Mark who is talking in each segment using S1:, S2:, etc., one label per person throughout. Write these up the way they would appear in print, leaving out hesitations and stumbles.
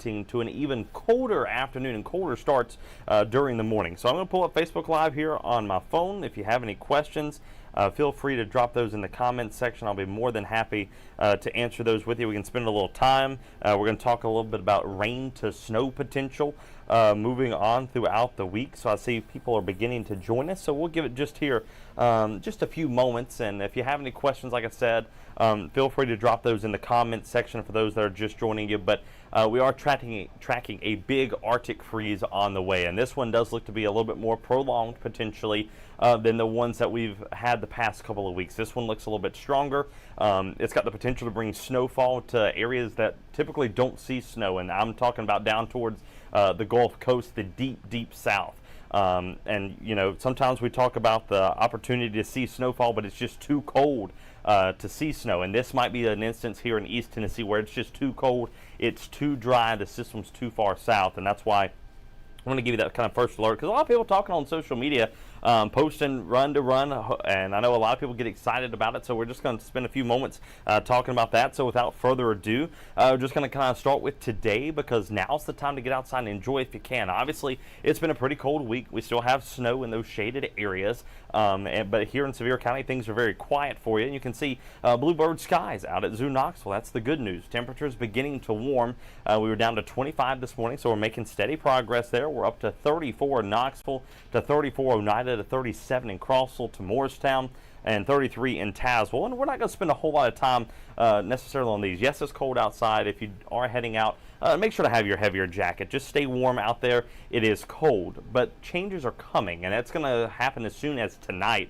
S1: pointing to an even colder afternoon and colder starts during the morning. So I'm going to pull up Facebook Live here on my phone. If you have any questions, feel free to drop those in the comments section. I'll be more than happy to answer those with you. We can spend a little time. We're going to talk a little bit about rain to snow potential moving on throughout the week. So I see people are beginning to join us. So we'll give it just here just a few moments. And if you have any questions, like I said, feel free to drop those in the comments section for those that are just joining you. But we are tracking a big Arctic freeze on the way. And this one does look to be a little bit more prolonged potentially than the ones that we've had the past couple of weeks. This one looks a little bit stronger. It's got the potential to bring snowfall to areas that typically don't see snow, and I'm talking about down towards the Gulf Coast, the deep south. And you know, sometimes we talk about the opportunity to see snowfall, but it's just too cold to see snow. And this might be an instance here in East Tennessee where it's just too cold, it's too dry, the system's too far south, and that's why I want to give you that kind of first alert, because a lot of people talking on social media, posting run to run, and I know a lot of people get excited about it, so we're just going to spend a few moments talking about that. So without further ado, we're just going to kind of start with today, because now's the time to get outside and enjoy if you can. Obviously, it's been a pretty cold week. We still have snow in those shaded areas, but here in Sevier County, things are very quiet for you. And you can see bluebird skies out at Zoo Knoxville. That's the good news. Temperatures beginning to warm. We were down to 25 this morning, so we're making steady progress there. We're up to 34 in Knoxville, to 34 Oneida, to 37 in Crossville, to Morristown, and 33 in Tazewell. And we're not going to spend a whole lot of time necessarily on these. Yes, it's cold outside. If you are heading out, make sure to have your heavier jacket. Just stay warm out there. It is cold, but changes are coming, and that's going to happen as soon as tonight.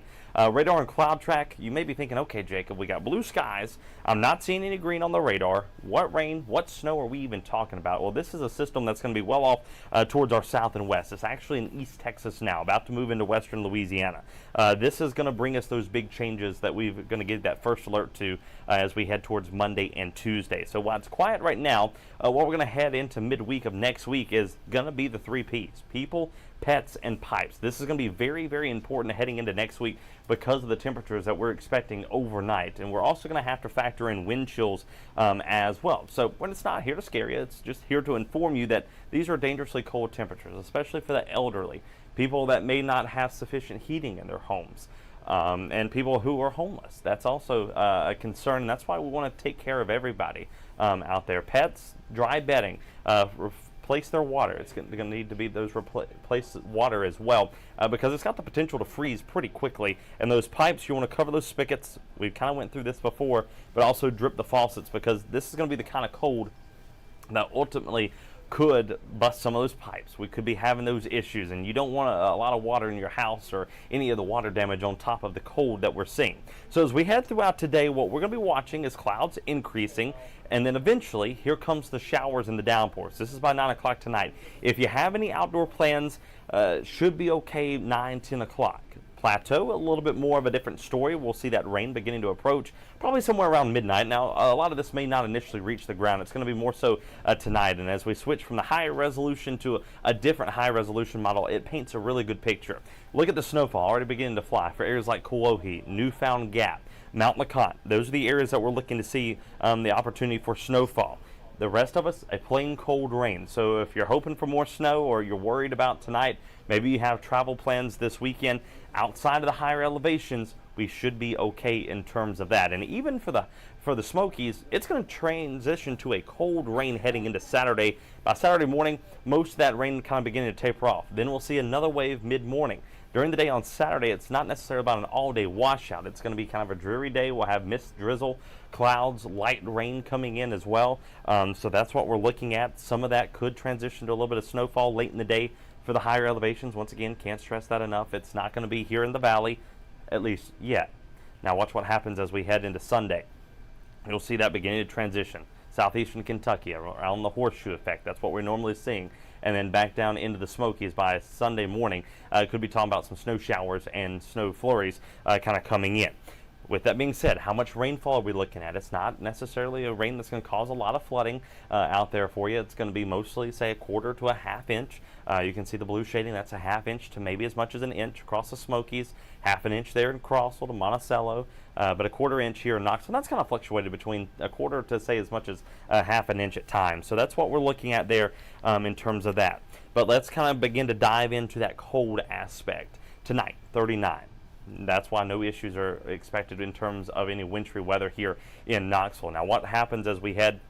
S1: Radar and cloud track, you may be thinking, okay, Jacob, we got blue skies. I'm not seeing any green on the radar. What rain, what snow are we even talking about? Well, this is a system that's going to be well off towards our south and west. It's actually in East Texas now, about to move into western Louisiana. This is going to bring us those big changes that we're going to get that first alert to as we head towards Monday and Tuesday. So while it's quiet right now, what we're going to head into midweek of next week is going to be the 3 Ps: people, pets, and pipes. This is going to be very, very important heading into next week because of the temperatures that we're expecting overnight. And we're also going to have to factor in wind chills as well. So when it's not here to scare you, it's just here to inform you that these are dangerously cold temperatures, especially for the elderly, people that may not have sufficient heating in their homes, and people who are homeless. That's also a concern. That's why we want to take care of everybody out there. Pets, dry bedding, replace their water. It's going to need to be those replace water as well, because it's got the potential to freeze pretty quickly. And those pipes, you want to cover those spigots. We kind of went through this before, but also drip the faucets, because this is going to be the kind of cold that ultimately could bust some of those pipes. We could be having those issues, and you don't want a lot of water in your house or any of the water damage on top of the cold that we're seeing. So as we head throughout today, what we're going to be watching is clouds increasing, and then eventually here comes the showers and the downpours. This is by 9 o'clock tonight. If you have any outdoor plans, should be okay 9, 10 o'clock. Plateau, a little bit more of a different story. We'll see that rain beginning to approach probably somewhere around midnight. Now, a lot of this may not initially reach the ground. It's going to be more so tonight. And as we switch from the higher resolution to a different high resolution model, it paints a really good picture. Look at the snowfall already beginning to fly for areas like Cullowhee, Newfound Gap, Mount LeConte. Those are the areas that we're looking to see the opportunity for snowfall. The rest of us, a plain cold rain. So if you're hoping for more snow or you're worried about tonight, maybe you have travel plans this weekend outside of the higher elevations, we should be okay in terms of that. And even for the Smokies, it's going to transition to a cold rain heading into Saturday. By Saturday morning, most of that rain kind of beginning to taper off. Then we'll see another wave mid-morning. During the day on Saturday, it's not necessarily about an all-day washout. It's going to be kind of a dreary day. We'll have mist, drizzle, clouds, light rain coming in as well. So that's what we're looking at. Some of that could transition to a little bit of snowfall late in the day for the higher elevations. Once again, can't stress that enough. It's not going to be here in the valley, at least yet. Now watch what happens as we head into Sunday. You'll see that beginning to transition. Southeastern Kentucky, around the horseshoe effect. That's what we're normally seeing. And then back down into the Smokies by Sunday morning. Could be talking about some snow showers and snow flurries kind of coming in. With that being said, how much rainfall are we looking at? It's not necessarily a rain that's going to cause a lot of flooding out there for you. It's going to be mostly, say, a quarter to a half inch. You can see the blue shading. That's a half inch to maybe as much as an inch across the Smokies, half an inch there in Crossville to Monticello, but a quarter inch here in Knoxville. That's kind of fluctuated between a quarter to, say, as much as half an inch at times. So that's what we're looking at there in terms of that. But let's kind of begin to dive into that cold aspect. Tonight, 39. That's why no issues are expected in terms of any wintry weather here in Knoxville. Now, what happens as we head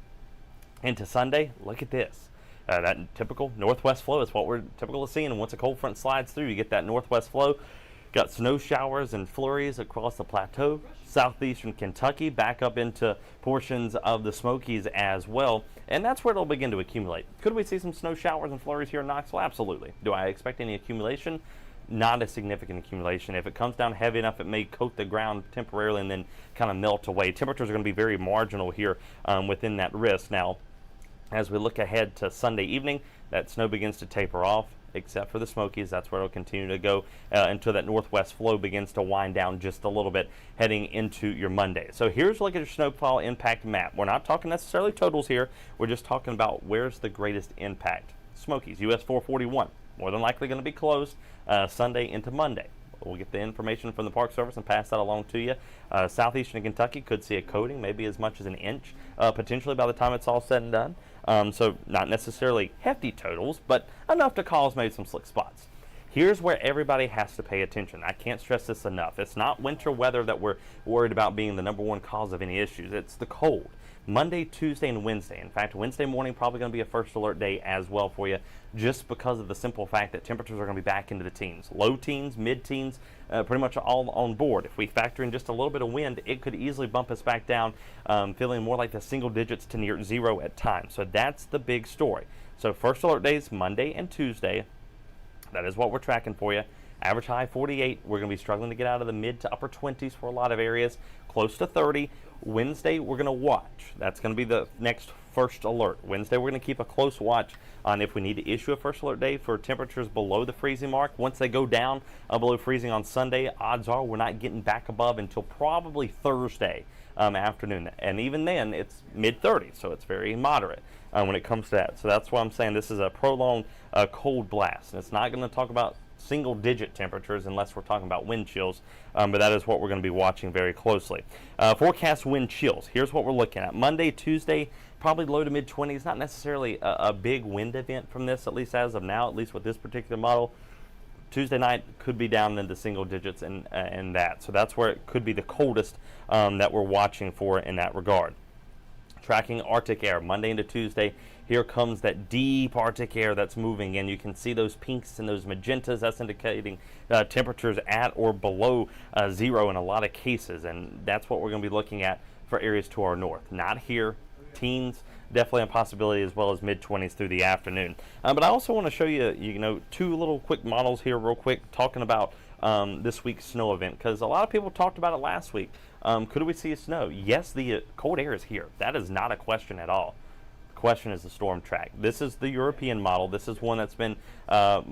S1: into Sunday? Look at this. That typical northwest flow is what we're typical of seeing. And once a cold front slides through, you get that northwest flow. Got snow showers and flurries across the plateau, southeastern Kentucky, back up into portions of the Smokies as well. And that's where it'll begin to accumulate. Could we see some snow showers and flurries here in Knoxville? Absolutely. Do I expect any accumulation? Not a significant accumulation. If it comes down heavy enough, it may coat the ground temporarily and then kind of melt away. Temperatures are going to be very marginal here within that risk. Now, as we look ahead to Sunday evening, that snow begins to taper off, except for the Smokies. That's where it'll continue to go until that northwest flow begins to wind down just a little bit heading into your Monday. So here's a look at your snowfall impact map. We're not talking necessarily totals here. We're just talking about where's the greatest impact. Smokies, US 441. More than likely going to be closed Sunday into Monday. We'll get the information from the Park Service and pass that along to you. Southeastern Kentucky could see a coating, maybe as much as an inch, potentially by the time it's all said and done. So not necessarily hefty totals, but enough to cause maybe some slick spots. Here's where everybody has to pay attention. I can't stress this enough. It's not winter weather that we're worried about being the number one cause of any issues. It's the cold. Monday, Tuesday, and Wednesday. In fact, Wednesday morning probably going to be a first alert day as well for you, just because of the simple fact that temperatures are going to be back into the teens. Low teens, mid-teens, pretty much all on board. If we factor in just a little bit of wind, it could easily bump us back down, feeling more like the single digits to near zero at times. So that's the big story. So first alert days, Monday and Tuesday. That is what we're tracking for you. Average high 48. We're going to be struggling to get out of the mid to upper 20s for a lot of areas, close to 30. Wednesday, we're going to watch. That's going to be the next first alert. Wednesday, we're going to keep a close watch on if we need to issue a first alert day for temperatures below the freezing mark. Once they go down below freezing on Sunday, odds are we're not getting back above until probably Thursday afternoon. And even then, it's mid-30s, so it's very moderate when it comes to that. So that's why I'm saying this is a prolonged cold blast. And it's not going to talk about single-digit temperatures unless we're talking about wind chills, but that is what we're going to be watching very closely. Forecast wind chills. Here's what we're looking at. Monday, Tuesday, probably low to mid-20s. Not necessarily a big wind event from this, at least as of now, at least with this particular model. Tuesday night could be down into single digits and that. So that's where it could be the coldest that we're watching for in that regard. Tracking Arctic air, Monday into Tuesday. Here comes that deep Arctic air that's moving in. You can see those pinks and those magentas. That's indicating temperatures at or below zero in a lot of cases. And that's what we're going to be looking at for areas to our north. Not here. Teens, definitely a possibility, as well as mid-20s through the afternoon. But I also want to show you, two little quick models here real quick, talking about this week's snow event, because a lot of people talked about it last week. Could we see snow? Yes, the cold air is here. That is not a question at all. The question is the storm track. This is the European model. This is one that's been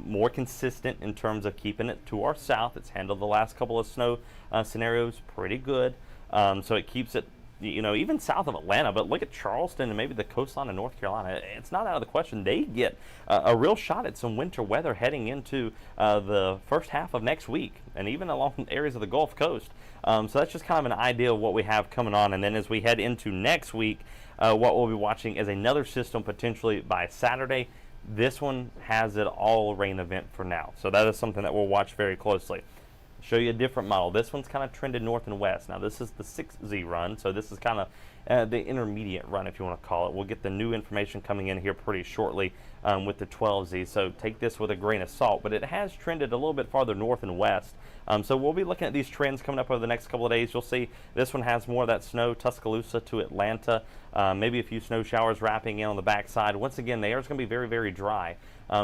S1: more consistent in terms of keeping it to our south. It's handled the last couple of snow scenarios pretty good. So it keeps it, even south of Atlanta. But look at Charleston and maybe the coastline of North Carolina. It's not out of the question. They get a real shot at some winter weather heading into the first half of next week, and even along areas of the Gulf Coast. So that's just kind of an idea of what we have coming on. And then as we head into next week, what we'll be watching is another system potentially by Saturday. This one has it all rain event for now. So that is something that we'll watch very closely. Show you a different model. This one's kind of trended north and west. Now this is the 6Z run, so this is kind of the intermediate run, if you want to call it. We'll get the new information coming in here pretty shortly with the 12Z, so take this with a grain of salt. But it has trended a little bit farther north and west. So we'll be looking at these trends coming up over the next couple of days. You'll see this one has more of that snow, Tuscaloosa to Atlanta, maybe a few snow showers wrapping in on the backside. Once again, the air is going to be very, very dry,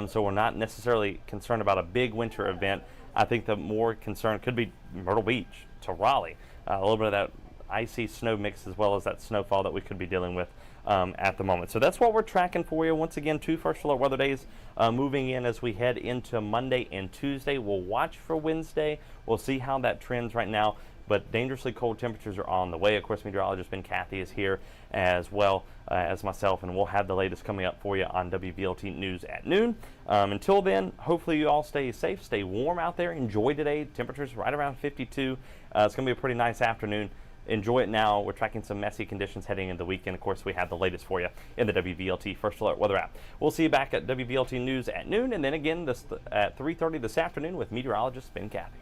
S1: so we're not necessarily concerned about a big winter event. I think the more concern could be Myrtle Beach to Raleigh, a little bit of that icy snow mix as well as that snowfall that we could be dealing with at the moment. So that's what we're tracking for you. Once again, 2 first alert weather days moving in as we head into Monday and Tuesday. We'll watch for Wednesday. We'll see how that trends right now. but dangerously cold temperatures are on the way. Of course, meteorologist Ben Cathy is here as well as myself, and we'll have the latest coming up for you on WVLT News at noon. Until then, hopefully you all stay safe, stay warm out there. Enjoy today. Temperatures right around 52. It's going to be a pretty nice afternoon. Enjoy it now. We're tracking some messy conditions heading into the weekend. Of course, we have the latest for you in the WVLT First Alert Weather app. We'll see you back at WVLT News at noon, and then again at 3:30 this afternoon with meteorologist Ben Cathy.